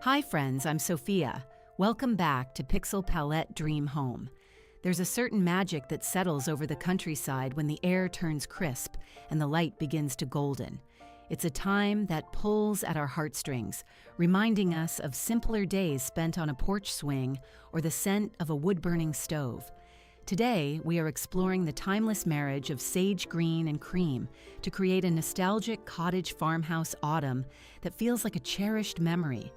Hi friends, I'm Sophia. Welcome back to Pixelpalette Dream Home. There's a certain magic that settles over the countryside when the air turns crisp and the light begins to golden. It's a time that pulls at our heartstrings, reminding us of simpler days spent on a porch swing or the scent of a wood-burning stove. Today, we are exploring the timeless marriage of sage green and cream to create a nostalgic cottage farmhouse autumn that feels like a cherished memory.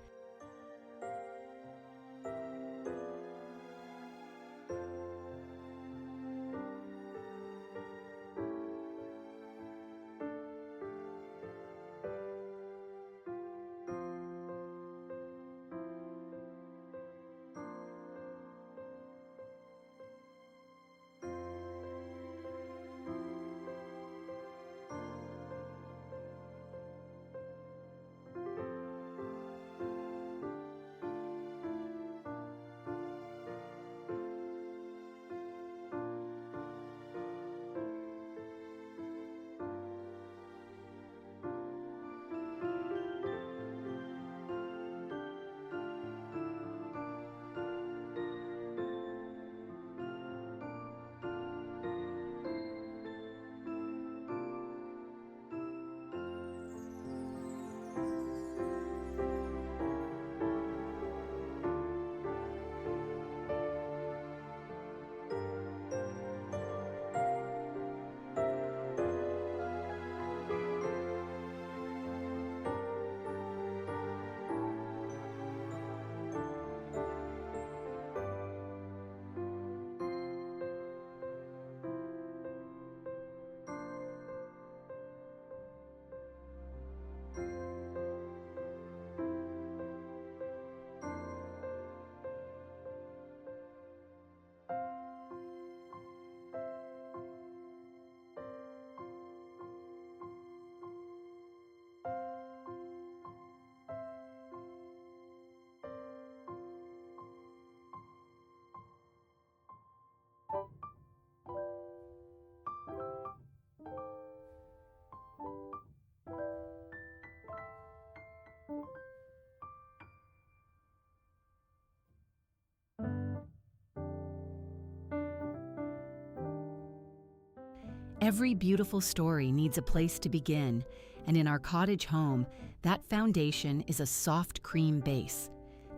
Every beautiful story needs a place to begin, and in our cottage home, that foundation is a soft cream base.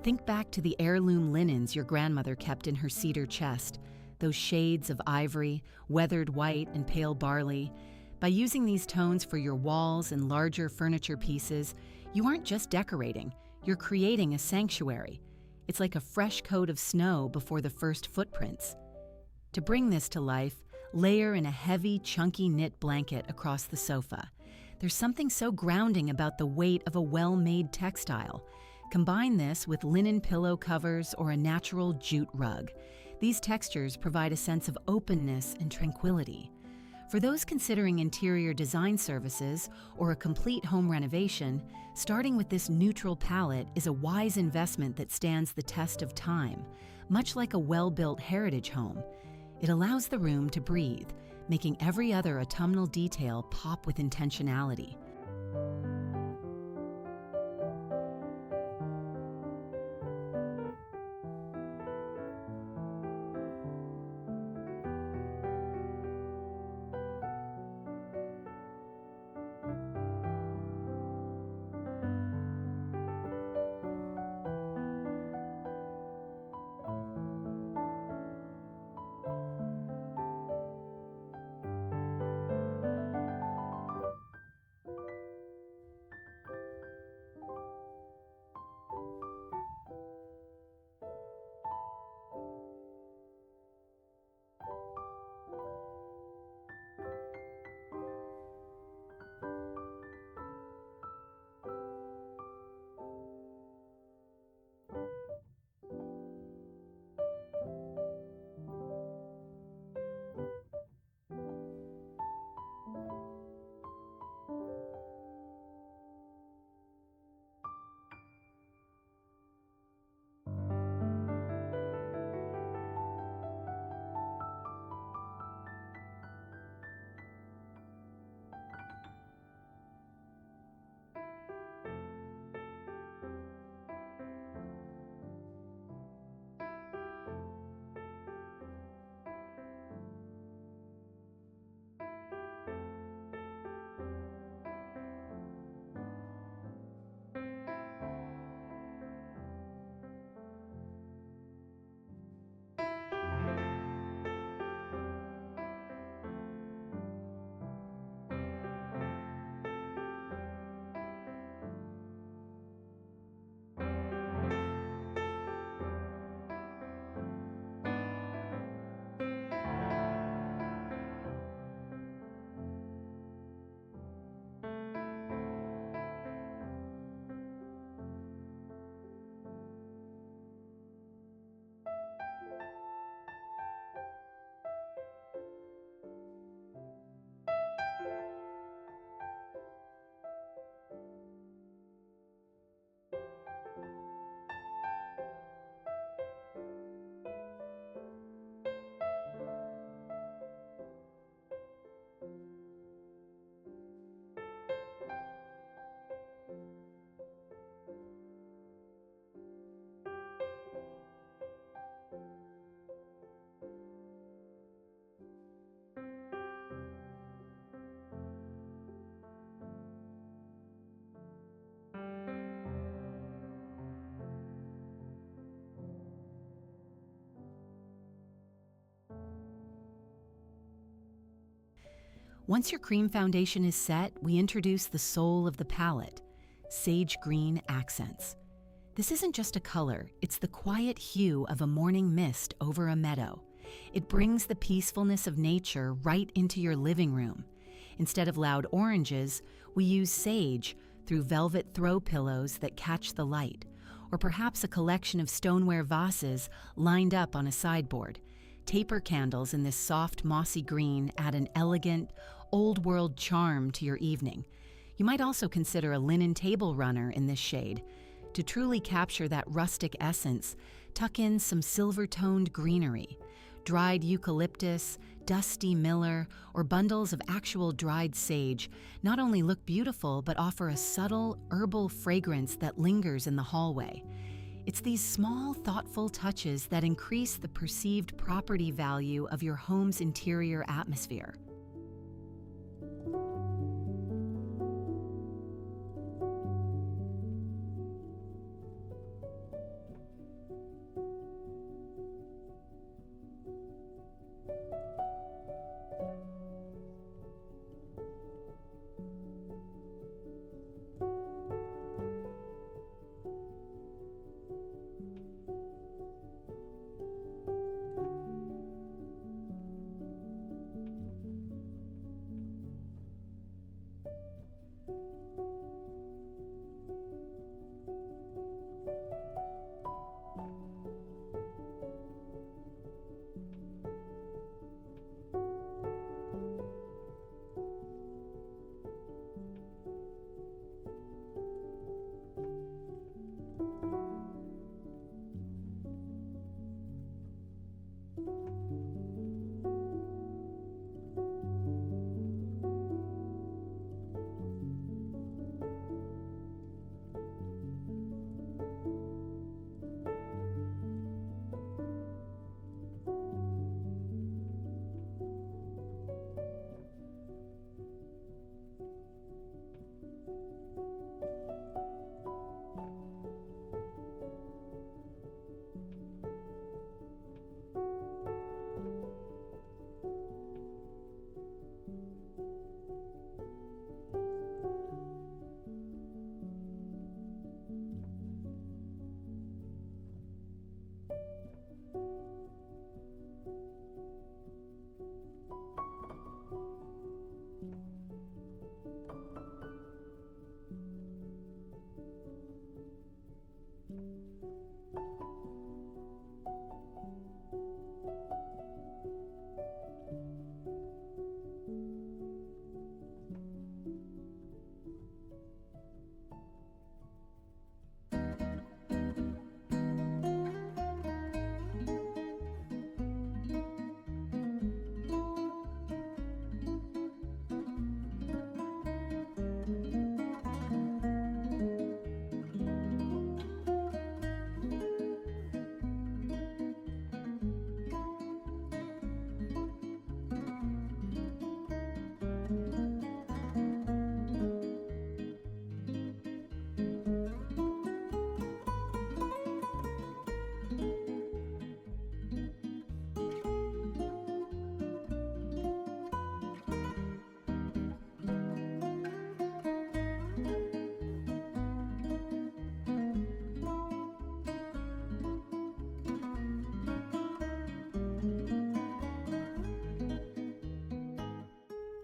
Think back to the heirloom linens your grandmother kept in her cedar chest, those shades of ivory, weathered white, and pale barley. By using these tones for your walls and larger furniture pieces, you aren't just decorating, you're creating a sanctuary. It's like a fresh coat of snow before the first footprints. To bring this to life, layer in a heavy, chunky knit blanket across the sofa. There's something so grounding about the weight of a well-made textile. Combine this with linen pillow covers or a natural jute rug. These textures provide a sense of openness and tranquility. For those considering interior design services or a complete home renovation, starting with this neutral palette is a wise investment that stands the test of time, much like a well-built heritage home. It allows the room to breathe, making every other autumnal detail pop with intentionality. Once your cream foundation is set, we introduce the soul of the palette, sage green accents. This isn't just a color, it's the quiet hue of a morning mist over a meadow. It brings the peacefulness of nature right into your living room. Instead of loud oranges, we use sage through velvet throw pillows that catch the light, or perhaps a collection of stoneware vases lined up on a sideboard. Taper candles in this soft, mossy green add an elegant, old-world charm to your evening. You might also consider a linen table runner in this shade. To truly capture that rustic essence, tuck in some silver-toned greenery. Dried eucalyptus, dusty miller, or bundles of actual dried sage not only look beautiful but offer a subtle, herbal fragrance that lingers in the hallway. It's these small, thoughtful touches that increase the perceived property value of your home's interior atmosphere.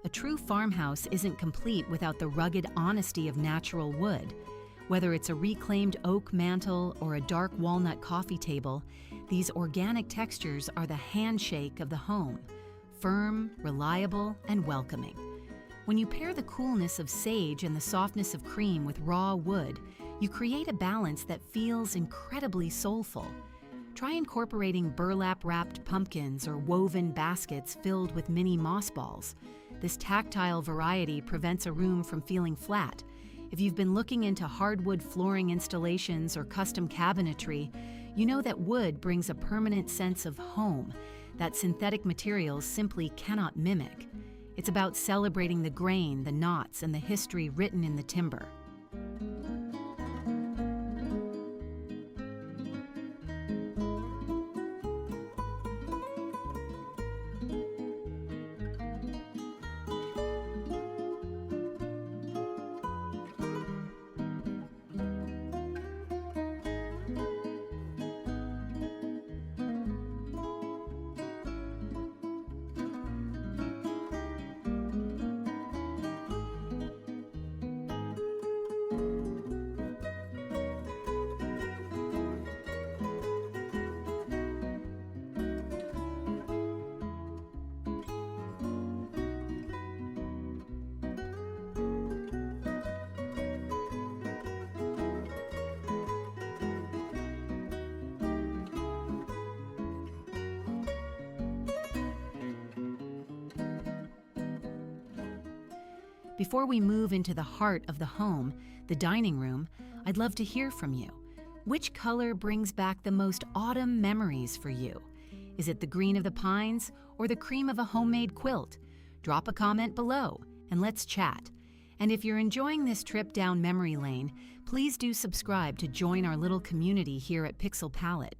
A true farmhouse isn't complete without the rugged honesty of natural wood. Whether it's a reclaimed oak mantle or a dark walnut coffee table, these organic textures are the handshake of the home, firm, reliable, and welcoming. When you pair the coolness of sage and the softness of cream with raw wood, you create a balance that feels incredibly soulful. Try incorporating burlap-wrapped pumpkins or woven baskets filled with mini moss balls. This tactile variety prevents a room from feeling flat. If you've been looking into hardwood flooring installations or custom cabinetry, you know that wood brings a permanent sense of home that synthetic materials simply cannot mimic. It's about celebrating the grain, the knots, and the history written in the timber. Before we move into the heart of the home, the dining room, I'd love to hear from you. Which color brings back the most autumn memories for you? Is it the green of the pines or the cream of a homemade quilt? Drop a comment below and let's chat. And if you're enjoying this trip down memory lane, please do subscribe to join our little community here at Pixelpalette.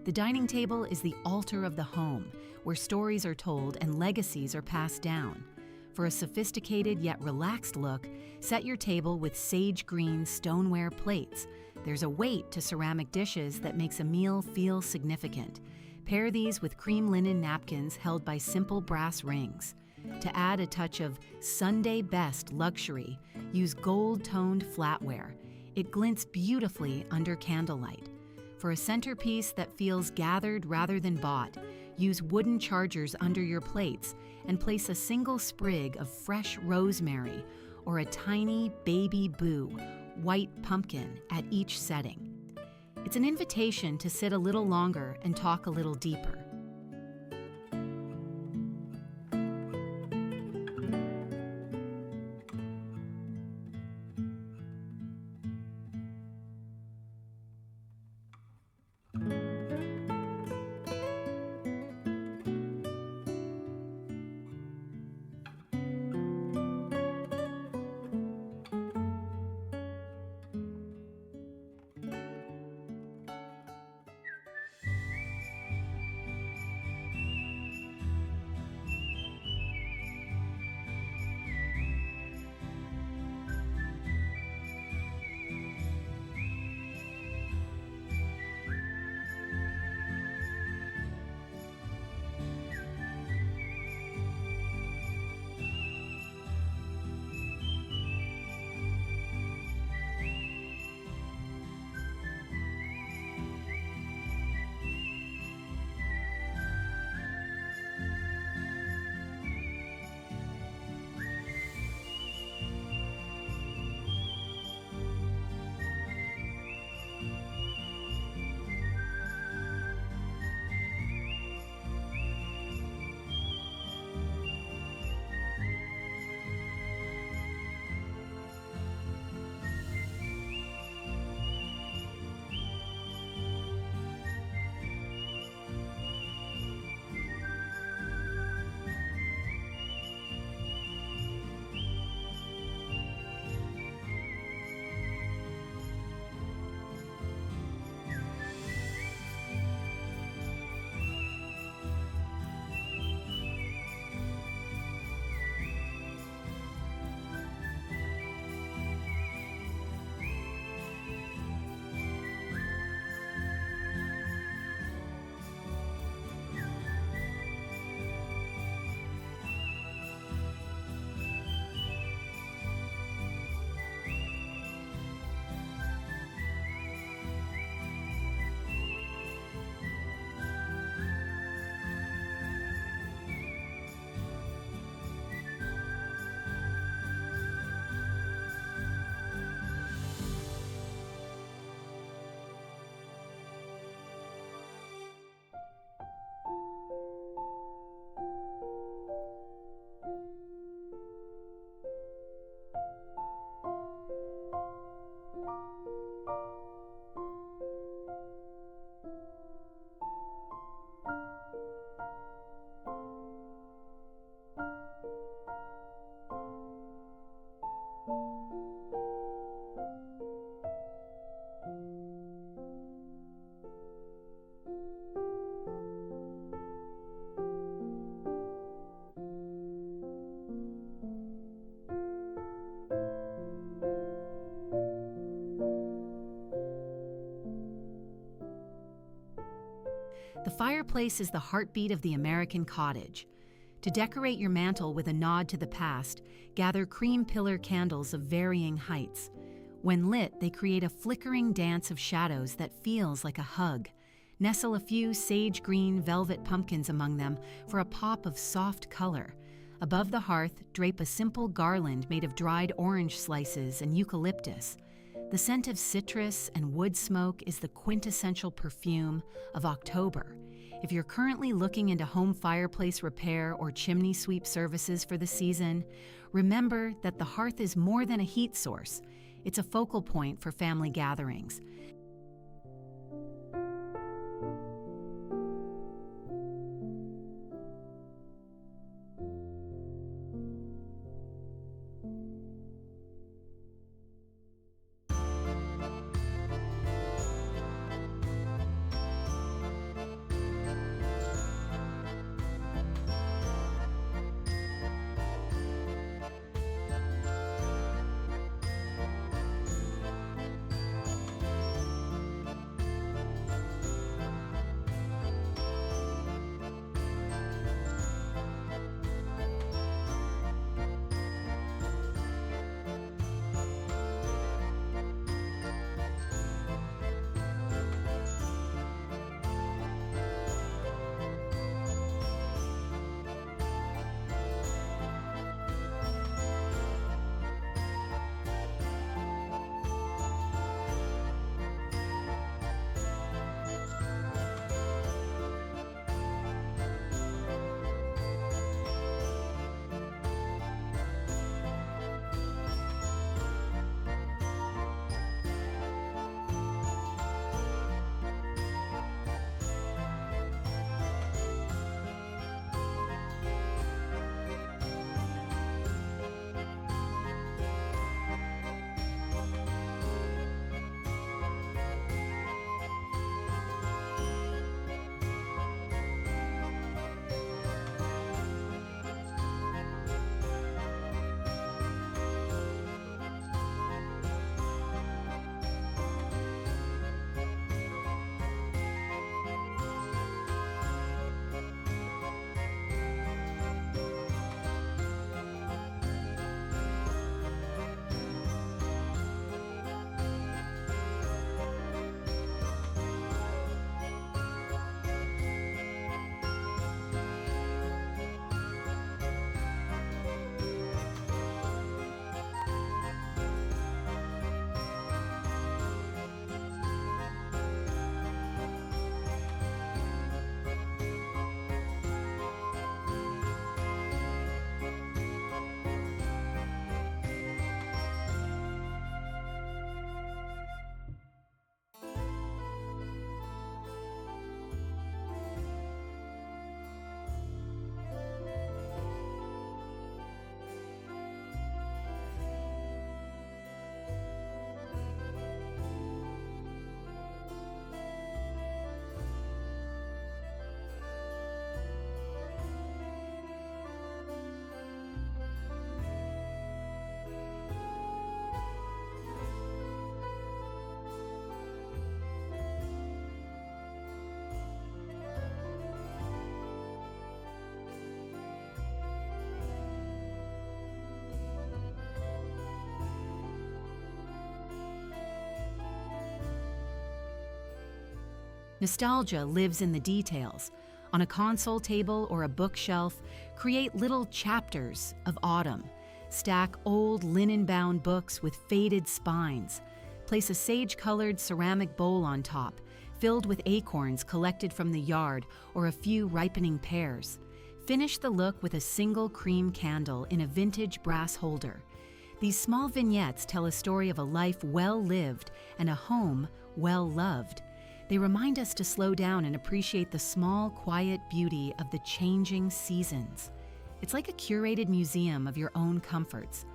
The dining table is the altar of the home, where stories are told and legacies are passed down. For a sophisticated yet relaxed look, set your table with sage green stoneware plates. There's a weight to ceramic dishes that makes a meal feel significant. Pair these with cream linen napkins held by simple brass rings. To add a touch of Sunday best luxury, use gold-toned flatware. It glints beautifully under candlelight. For a centerpiece that feels gathered rather than bought, use wooden chargers under your plates and place a single sprig of fresh rosemary or a tiny baby boo, white pumpkin at each setting. It's an invitation to sit a little longer and talk a little deeper. The fireplace is the heartbeat of the American cottage. To decorate your mantle with a nod to the past, gather cream pillar candles of varying heights. When lit, they create a flickering dance of shadows that feels like a hug. Nestle a few sage green velvet pumpkins among them for a pop of soft color. Above the hearth, drape a simple garland made of dried orange slices and eucalyptus. The scent of citrus and wood smoke is the quintessential perfume of October. If you're currently looking into home fireplace repair or chimney sweep services for the season, remember that the hearth is more than a heat source. It's a focal point for family gatherings. Nostalgia lives in the details. On a console table or a bookshelf, create little chapters of autumn. Stack old linen-bound books with faded spines. Place a sage-colored ceramic bowl on top, filled with acorns collected from the yard or a few ripening pears. Finish the look with a single cream candle in a vintage brass holder. These small vignettes tell a story of a life well lived and a home well loved. They remind us to slow down and appreciate the small, quiet beauty of the changing seasons. It's like a curated museum of your own comforts.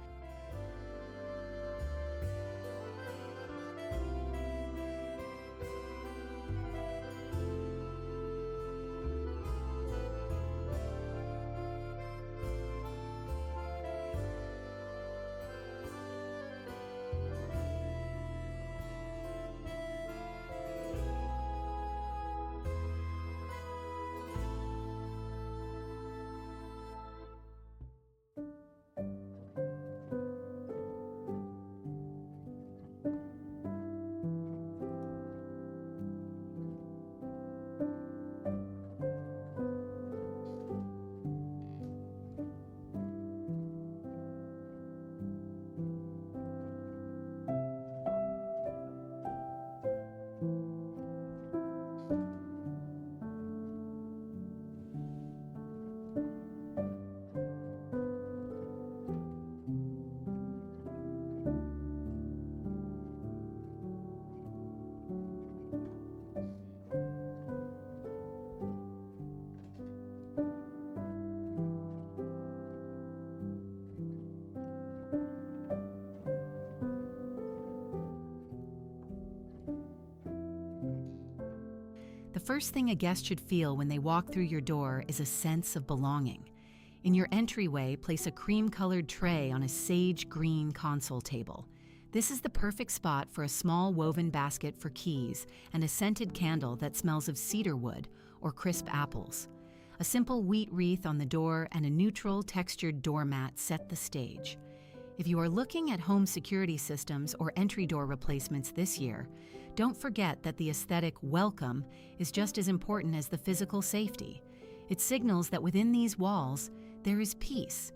The first thing a guest should feel when they walk through your door is a sense of belonging. In your entryway, place a cream-colored tray on a sage green console table. This is the perfect spot for a small woven basket for keys and a scented candle that smells of cedar wood or crisp apples. A simple wheat wreath on the door and a neutral textured doormat set the stage. If you are looking at home security systems or entry door replacements this year, don't forget that the aesthetic welcome is just as important as the physical safety. It signals that within these walls, there is peace.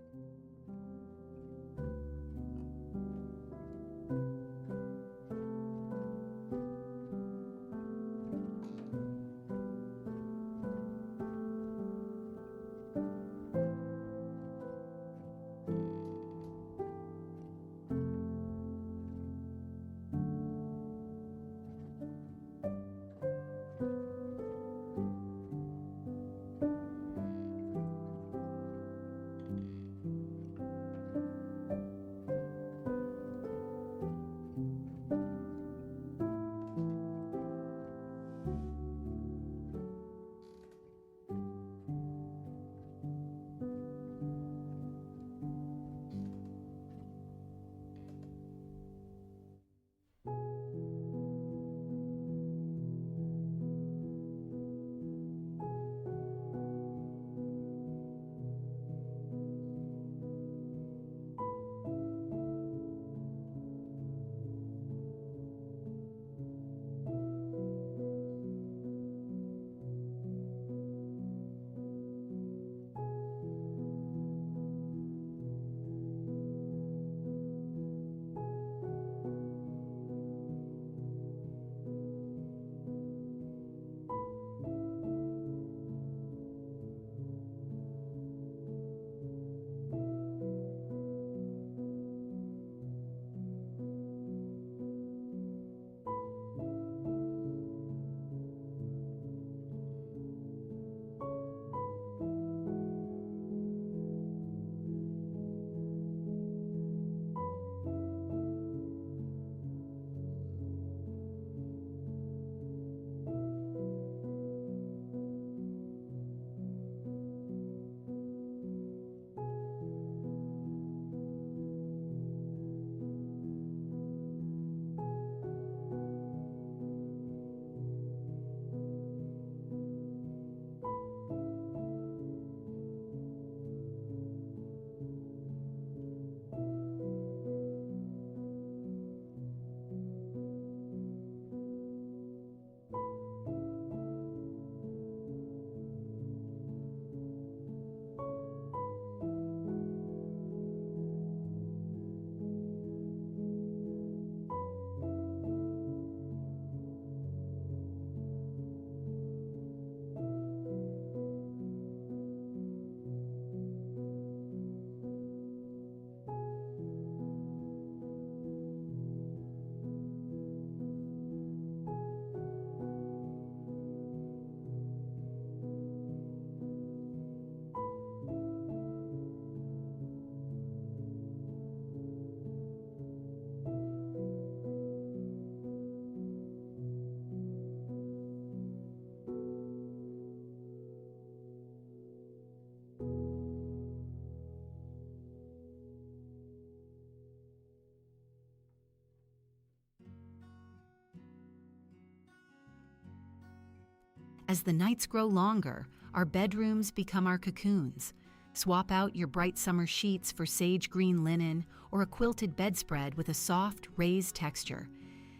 As the nights grow longer, our bedrooms become our cocoons. Swap out your bright summer sheets for sage green linen or a quilted bedspread with a soft, raised texture.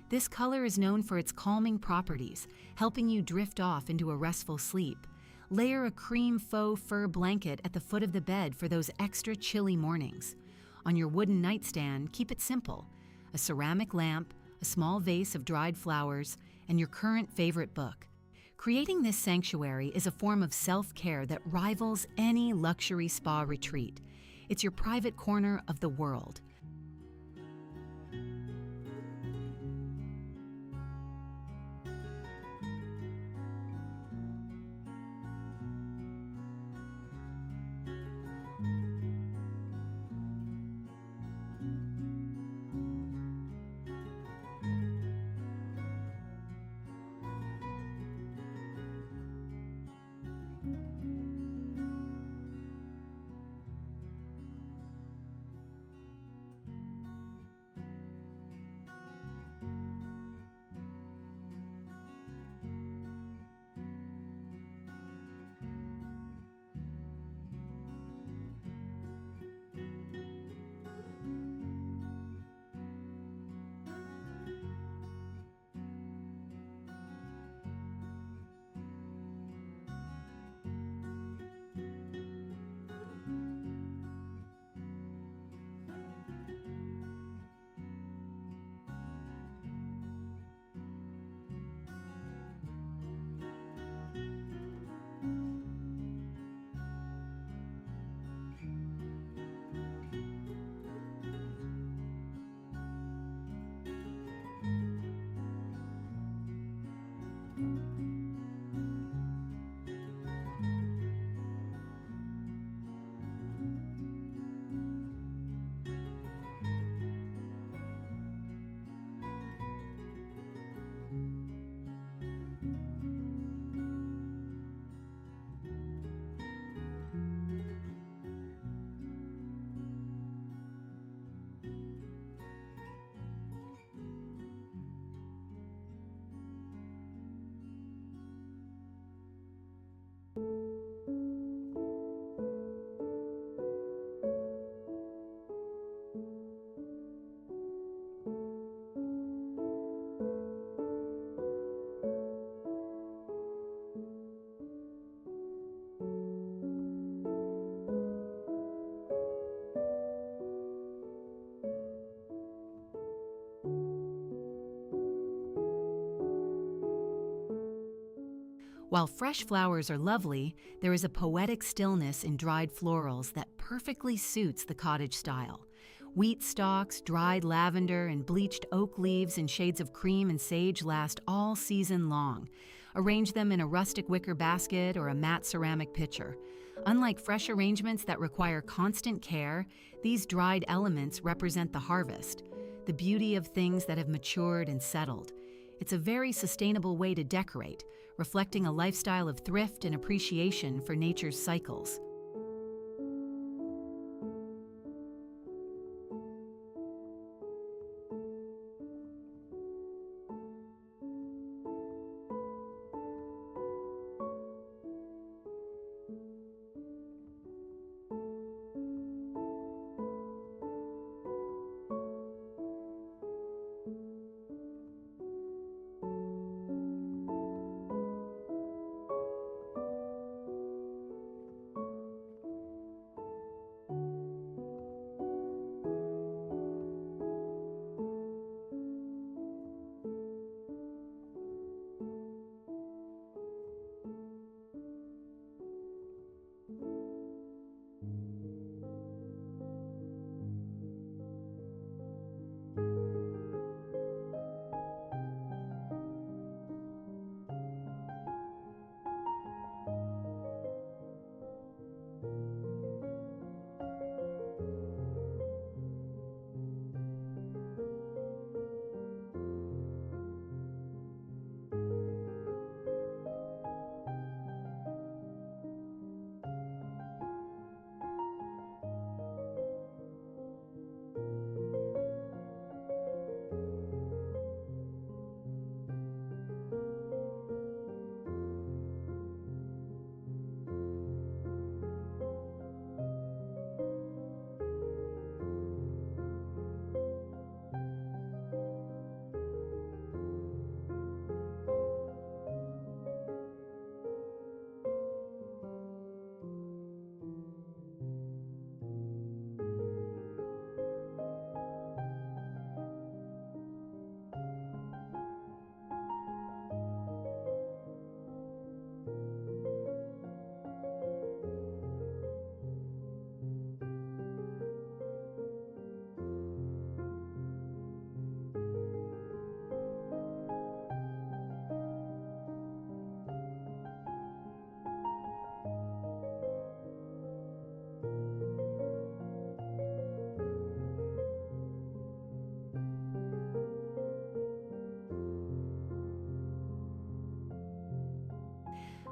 This color is known for its calming properties, helping you drift off into a restful sleep. Layer a cream faux fur blanket at the foot of the bed for those extra chilly mornings. On your wooden nightstand, keep it simple: a ceramic lamp, a small vase of dried flowers, and your current favorite book. Creating this sanctuary is a form of self-care that rivals any luxury spa retreat. It's your private corner of the world. While fresh flowers are lovely, there is a poetic stillness in dried florals that perfectly suits the cottage style. Wheat stalks, dried lavender, and bleached oak leaves in shades of cream and sage last all season long. Arrange them in a rustic wicker basket or a matte ceramic pitcher. Unlike fresh arrangements that require constant care, these dried elements represent the harvest, the beauty of things that have matured and settled. It's a very sustainable way to decorate, reflecting a lifestyle of thrift and appreciation for nature's cycles.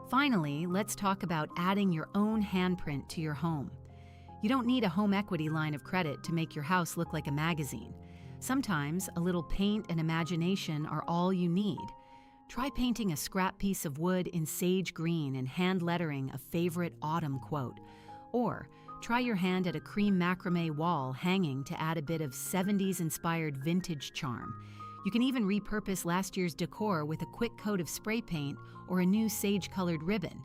Finally, let's talk about adding your own handprint to your home. You don't need a home equity line of credit to make your house look like a magazine. Sometimes a little paint and imagination are all you need. Try painting a scrap piece of wood in sage green and hand lettering a favorite autumn quote. Or try your hand at a cream macrame wall hanging to add a bit of 70s-inspired vintage charm. You can even repurpose last year's decor with a quick coat of spray paint or a new sage-colored ribbon.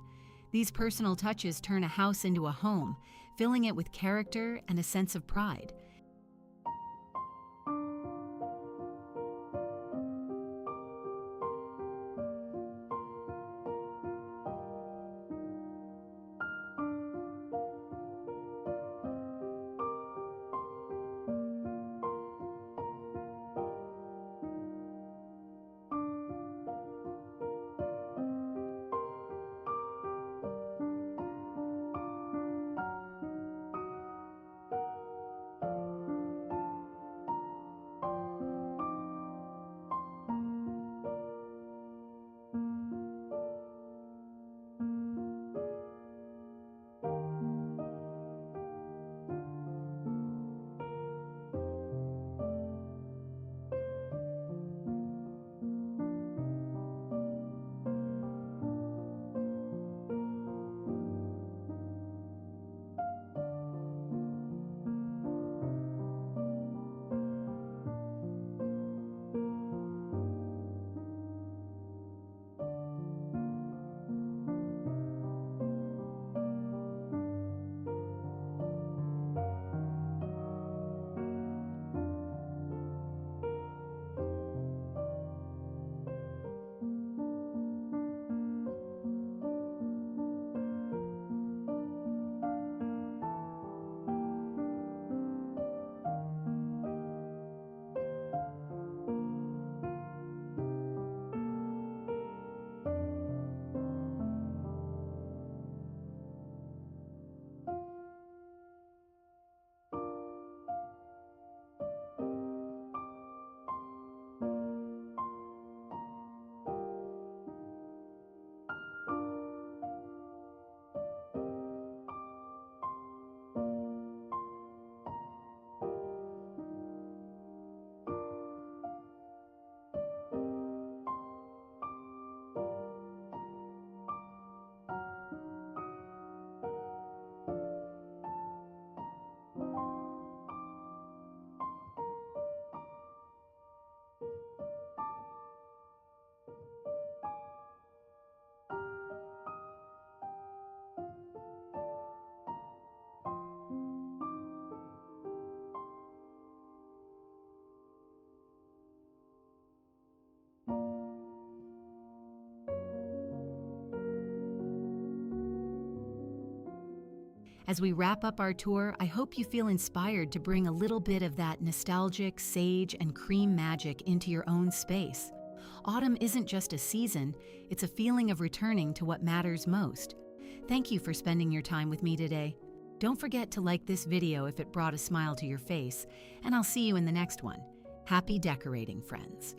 These personal touches turn a house into a home, filling it with character and a sense of pride. As we wrap up our tour, I hope you feel inspired to bring a little bit of that nostalgic sage and cream magic into your own space. Autumn isn't just a season, it's a feeling of returning to what matters most. Thank you for spending your time with me today. Don't forget to like this video if it brought a smile to your face, and I'll see you in the next one. Happy decorating, friends.